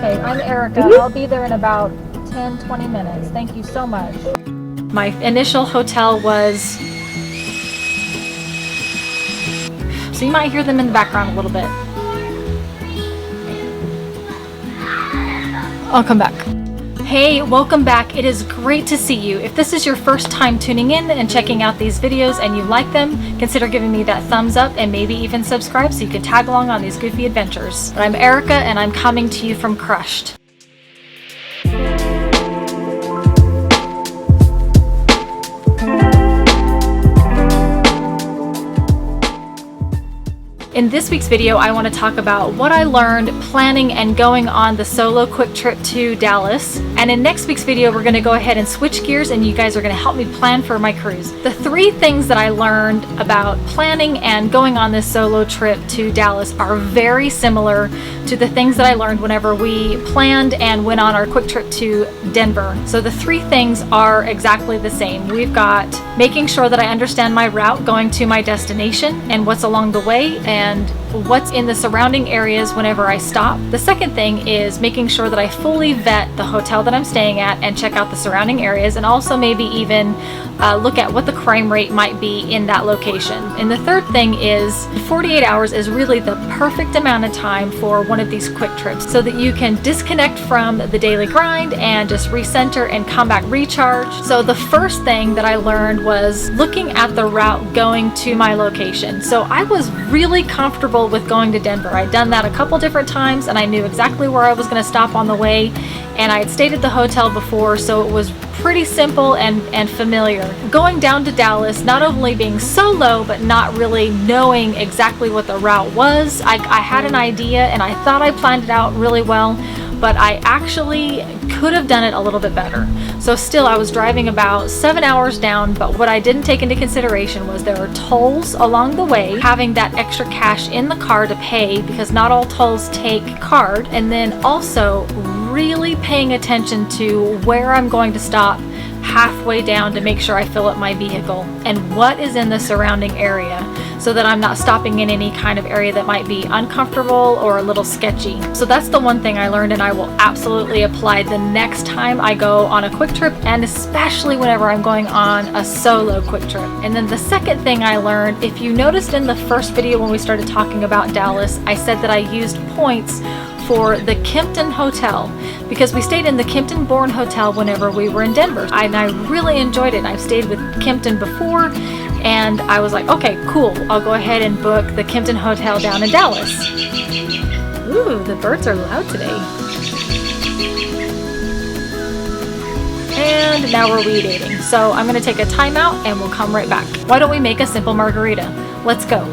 Okay, I'm Erica. I'll be there in about 10-20 minutes. Thank you so much. My initial hotel was... So you might hear them in the background a little bit. I'll come back. Hey, welcome back. It is great to see you. If this is your first time tuning in and checking out these videos and you like them, consider giving me that thumbs up and maybe even subscribe so you can tag along on these goofy adventures. But I'm Erica and I'm coming to you from Crushed. In this week's video, I want to talk about what I learned planning and going on the solo quick trip to Dallas. And in next week's video, we're going to go ahead and switch gears and you guys are going to help me plan for my cruise. The 3 things that I learned about planning and going on this solo trip to Dallas are very similar to the things that I learned whenever we planned and went on our quick trip to Denver. So the 3 things are exactly the same. We've got making sure that I understand my route going to my destination and what's along the way and what's in the surrounding areas whenever I stop. The second thing is making sure that I fully vet the hotel that I'm staying at and check out the surrounding areas and also maybe even look at what the crime rate might be in that location. And the third thing is 48 hours is really the perfect amount of time for one of these quick trips so that you can disconnect from the daily grind and just recenter and come back recharged. So the first thing that I learned was looking at the route going to my location. So I was really comfortable with going to Denver. I'd done that a couple different times and I knew exactly where I was going to stop on the way, and I had stayed at the hotel before, so it was pretty simple and familiar. Going down to Dallas, not only being solo but not really knowing exactly what the route was, I had an idea and I thought I planned it out really well, but I actually could have done it a little bit better. So still, I was driving about 7 hours down, but what I didn't take into consideration was there are tolls along the way, having that extra cash in the car to pay because not all tolls take card, and then also really paying attention to where I'm going to stop halfway down to make sure I fill up my vehicle and what is in the surrounding area so that I'm not stopping in any kind of area that might be uncomfortable or a little sketchy. So that's the one thing I learned and I will absolutely apply the next time I go on a quick trip, and especially whenever I'm going on a solo quick trip. And then the second thing I learned, if you noticed in the first video when we started talking about Dallas, I said that I used points for the Kimpton Hotel because we stayed in the Kimpton Bourne Hotel whenever we were in Denver, and I really enjoyed it. And I've stayed with Kimpton before and I was like, okay, cool, I'll go ahead and book the Kimpton Hotel down in Dallas. Ooh, the birds are loud today. And now we're weed eating, so I'm gonna take a timeout and we'll come right back. Why don't we make a simple margarita? Let's go.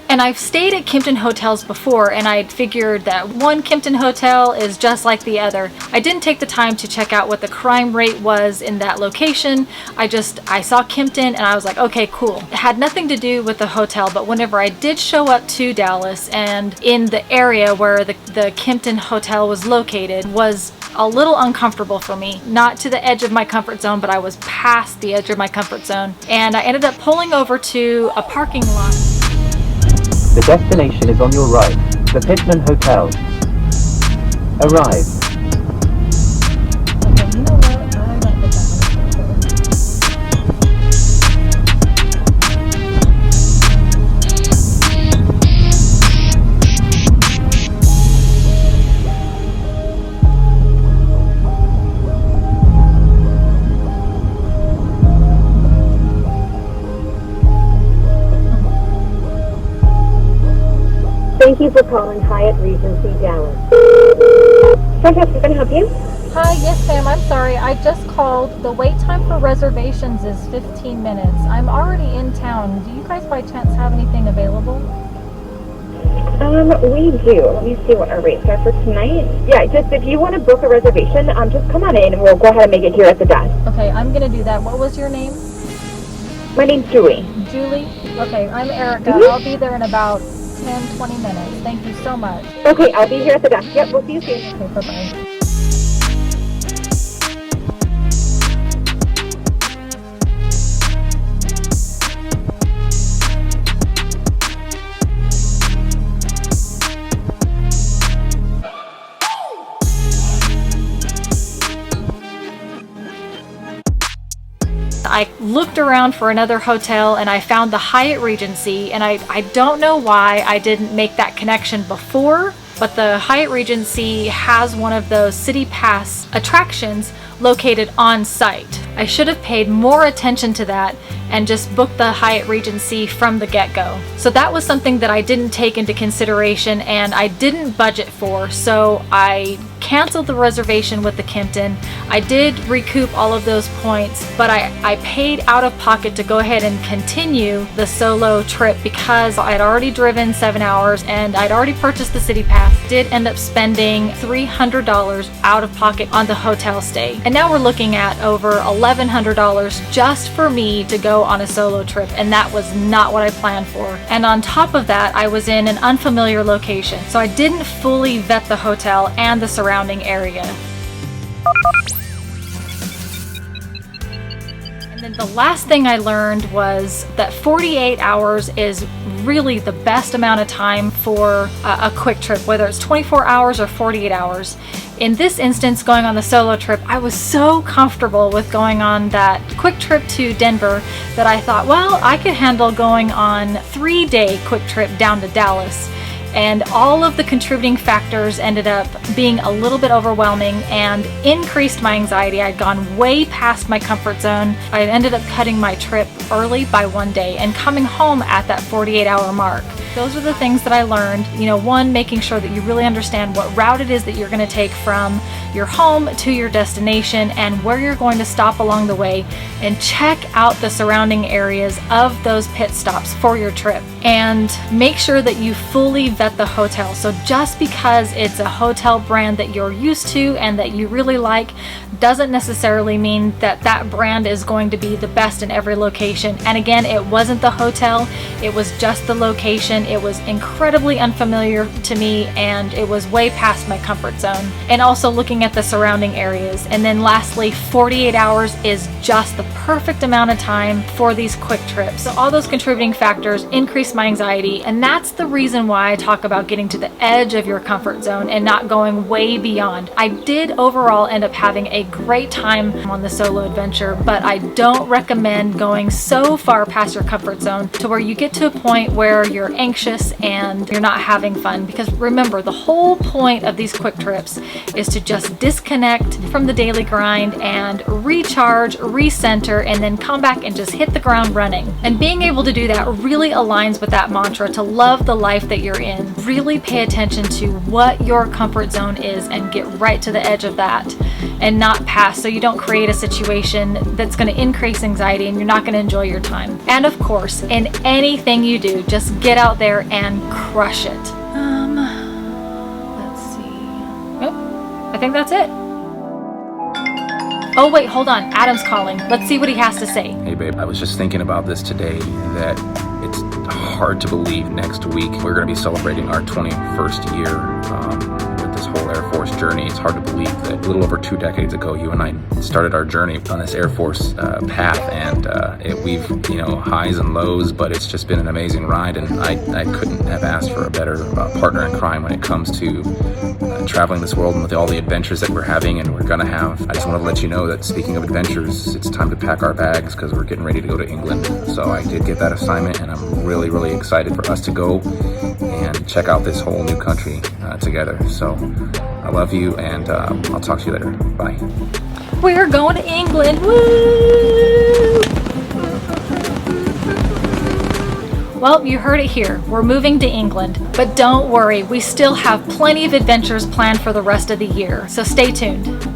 And I've stayed at Kimpton hotels before, and I'd figured that one Kimpton hotel is just like the other. I didn't take the time to check out what the crime rate was in that location. I saw Kimpton and I was like, okay, cool. It had nothing to do with the hotel, but whenever I did show up to Dallas and in the area where the Kimpton hotel was located was a little uncomfortable for me. Not to the edge of my comfort zone, but I was past the edge of my comfort zone. And I ended up pulling over to a parking lot. The destination is on your right, the Pittman Hotel. Arrive. Okay, you know what? I don't think I'm Thank you for calling Hyatt Regency Dallas. Fantastic, can I help you? Hi, yes ma'am, I'm sorry. I just called. The wait time for reservations is 15 minutes. I'm already in town. Do you guys by chance have anything available? We do. Let me see what our rates are for tonight. Yeah, just if you want to book a reservation, just come on in and we'll go ahead and make it here at the desk. Okay, I'm gonna do that. What was your name? My name's Julie. Julie? Okay, I'm Erica. I'll be there in about 10, 20 minutes. Thank you so much. Okay, I'll be here at the desk. Yep, we'll see you soon. Okay, bye-bye. I looked around for another hotel and I found the Hyatt Regency, and I don't know why I didn't make that connection before, but the Hyatt Regency has one of those City Pass attractions located on site. I should have paid more attention to that and just booked the Hyatt Regency from the get-go. So that was something that I didn't take into consideration and I didn't budget for, so I canceled the reservation with the Kimpton. I did recoup all of those points, but I paid out of pocket to go ahead and continue the solo trip because I had already driven 7 hours and I'd already purchased the City Pass. Did end up spending $300 out of pocket on the hotel stay. And now we're looking at over $1,100 just for me to go on a solo trip, and that was not what I planned for. And on top of that, I was in an unfamiliar location, so I didn't fully vet the hotel and the surrounding area. And then the last thing I learned was that 48 hours is really the best amount of time for a quick trip, whether it's 24 hours or 48 hours. In this instance, going on the solo trip, I was so comfortable with going on that quick trip to Denver that I thought, well, I could handle going on a 3-day quick trip down to Dallas. And all of the contributing factors ended up being a little bit overwhelming and increased my anxiety. I'd gone way past my comfort zone. I ended up cutting my trip early by 1 day and coming home at that 48-hour mark. Those are the things that I learned. You know, one, making sure that you really understand what route it is that you're going to take from your home to your destination and where you're going to stop along the way, and check out the surrounding areas of those pit stops for your trip. And make sure that you fully vet the hotel. So just because it's a hotel brand that you're used to and that you really like doesn't necessarily mean that that brand is going to be the best in every location. And again, it wasn't the hotel, it was just the location. It was incredibly unfamiliar to me and it was way past my comfort zone. And also looking at the surrounding areas. And then lastly, 48 hours is just the perfect amount of time for these quick trips. So all those contributing factors increase my anxiety, and that's the reason why I talk about getting to the edge of your comfort zone and not going way beyond. I did overall end up having a great time on the solo adventure, but I don't recommend going so far past your comfort zone to where you get to a point where you're anxious and you're not having fun. Because remember, the whole point of these quick trips is to just disconnect from the daily grind and recharge, recenter, and then come back and just hit the ground running. And being able to do that really aligns with that mantra to love the life that you're in. Really pay attention to what your comfort zone is and get right to the edge of that and not pass, so you don't create a situation that's going to increase anxiety and you're not going to enjoy your time. And of course, in anything you do, just get out there and crush it. Let's see. Oh, I think that's it. Oh wait, hold on. Adam's calling. Let's see what he has to say. Hey babe, I was just thinking about this today, that it's hard to believe next week we're going to be celebrating our 21st year with this whole Air Force journey. It's hard to believe that a little over 2 decades ago, you and I started our journey on this Air Force path, and we've, highs and lows, but it's just been an amazing ride, and I couldn't have asked for a better partner in crime when it comes to traveling this world and with all the adventures that we're having and we're gonna have. I just want to let you know that, speaking of adventures, it's time to pack our bags because we're getting ready to go to England. So I did get that assignment, and I'm really, really excited for us to go and check out this whole new country together. So I love you, and I'll talk to you later. Bye. We're going to England. Woo! Well, you heard it here. We're moving to England. But don't worry, we still have plenty of adventures planned for the rest of the year, so stay tuned.